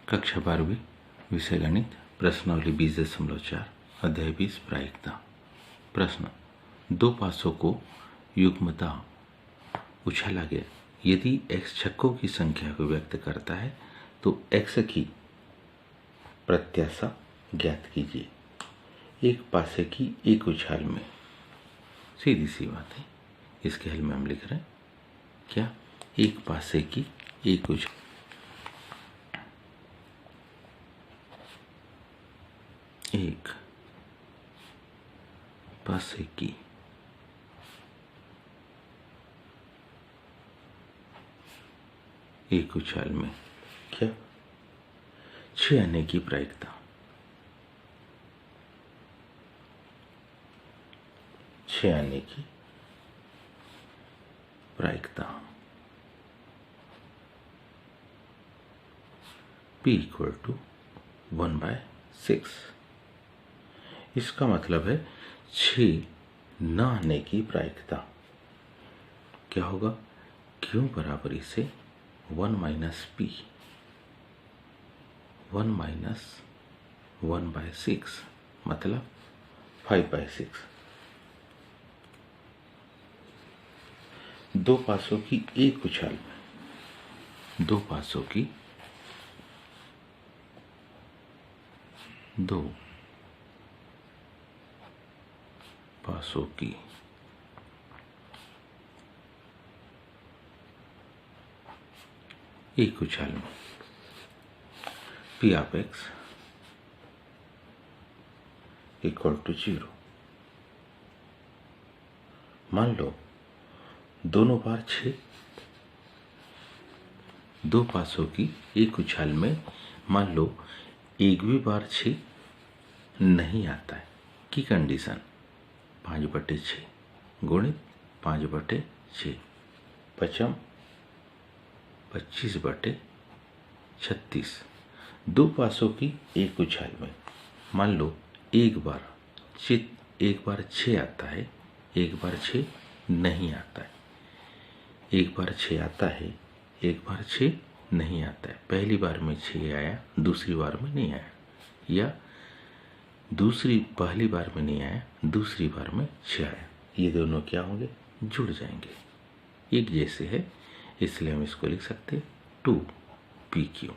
कक्षा 12वीं विषय गणित प्रश्नावली 20.4 अध्याय 20 प्रायिकता। प्रश्न, दो पासों को युग्मतः उछाला गया। यदि x छक्कों की संख्या को व्यक्त करता है तो x की प्रत्याशा ज्ञात कीजिए। एक पासे की एक उछाल में, सीधी सी बात है, इसके हल में हम लिख रहे हैं क्या, एक पासे की एक उछाल, एक पासे की एक उछाल में क्या 6 आने की प्रायिकता, 6 आने की प्रायिकता P = 1/6। इसका मतलब है 6 न आने की प्रायिकता क्या होगा, Q बराबर इसे 1 - P 1 - 1/6 मतलब 5/6। दो पासों की एक उछाल में, दो पासों की एक उछाल में P of x = 0। मान लो दोनों बार 6, दो पासों की एक उछाल में मान लो एक भी बार 6 नहीं आता है की कंडीशन 5/6 गुणित 5/6 पचम 25/36। दो पासों की एक उछाल में मान लो एक बार 6 आता है, एक बार 6 नहीं आता है, एक बार 6 आता है, एक बार 6 नहीं आता है। पहली बार में 6 आया, दूसरी बार में नहीं आया, या पहली बार में नहीं आया, दूसरी बार में 6 आया। ये दोनों क्या होंगे, जुड़ जाएंगे, एक जैसे है, इसलिए हम इसको लिख सकते हैं 2PQ।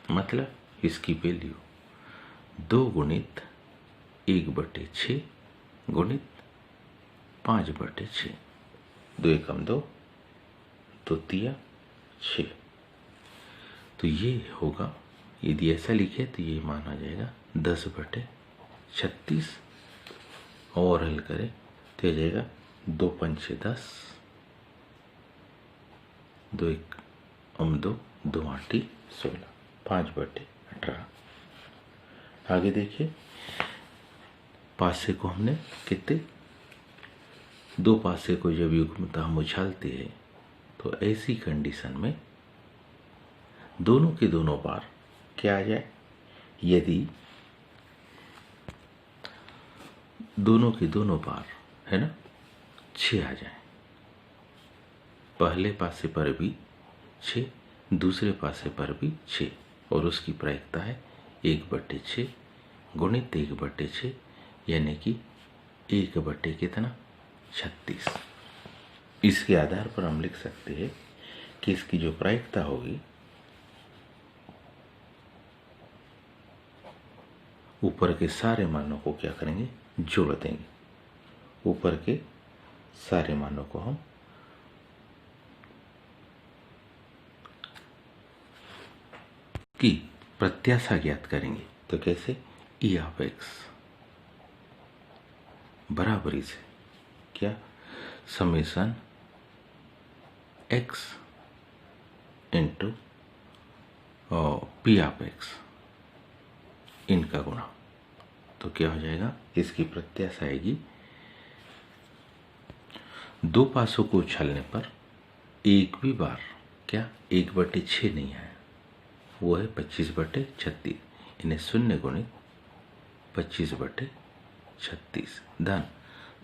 मतलब इसकी वैल्यू 2 गुणित 1/6 गुणित 5/6, 2 एकम 2, 2 तिया 6। तो ये होगा, यदि ऐसा लिखे तो ये मान आ जाएगा 10/36, और हल करें तो हो जाएगा 2 पंचे 10, 2 एकम 2, 2 8 16, 5/18। आगे देखिए, पासे को हमने कितने, दो पासे को जब युग्मतः हम उछालते हैं तो ऐसी कंडीशन में दोनों के दोनों बार क्या आ जाए, यदि दोनों के दोनों बार है ना 6 आ जाए, पहले पासे पर भी 6, दूसरे पासे पर भी 6, और उसकी प्रायिकता है 1/6 गुणित 1/6, यानी कि 1/36। इसके आधार पर हम लिख सकते हैं कि इसकी जो प्रायिकता होगी, ऊपर के सारे मानों को क्या करेंगे, जोड़ देंगे। ऊपर के सारे मानों को हम की प्रत्याशा ज्ञात करेंगे। तो कैसे, E of x बराबरी से क्या, summation x into P of x, इनका गुणा। तो क्या हो जाएगा, इसकी प्रत्याशा आएगी, दो पासों को उछालने पर एक भी बार क्या 1/6 नहीं आया, वो है 25/36, इन्हें 0 गुणित 25/36 धन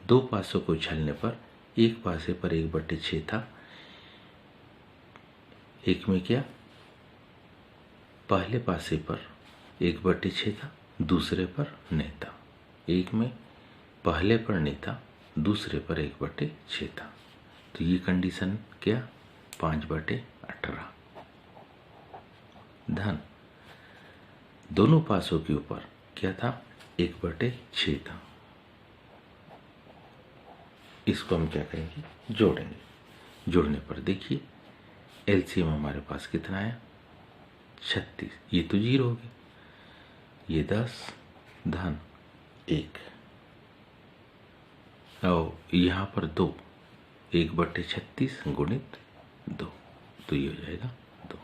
दो पासों को उछालने पर एक पासे पर 1/6 था, एक में क्या पहले पासे पर 1/6 था, दूसरे पर नहीं था। एक में पहले पर नहीं था, दूसरे पर 1/6 था, तो ये कंडीशन क्या, 5/18। धन दोनों पासों के ऊपर क्या था, 1/6 था। इसको हम क्या करेंगे, जोड़ेंगे। जोड़ने पर देखिए एलसीएम हमारे पास कितना आया, 36। ये तो 0 हो गया, ये 10 धन 1 और यहाँ पर 2, 1/36 गुणित 2, तो ये हो जाएगा 2।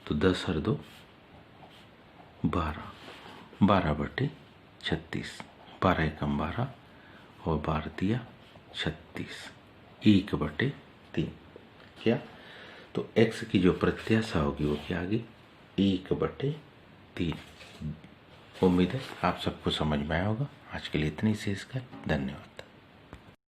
तो 10 और 2 12, 12/36, 12 एकम 12 और 12 दिया 36, 1/3। क्या, तो x की जो प्रत्याशा होगी वो क्या आ गई, 1/3। उम्मीद है आप सबको समझ में आया होगा। आज के लिए इतनी शेष का, धन्यवाद।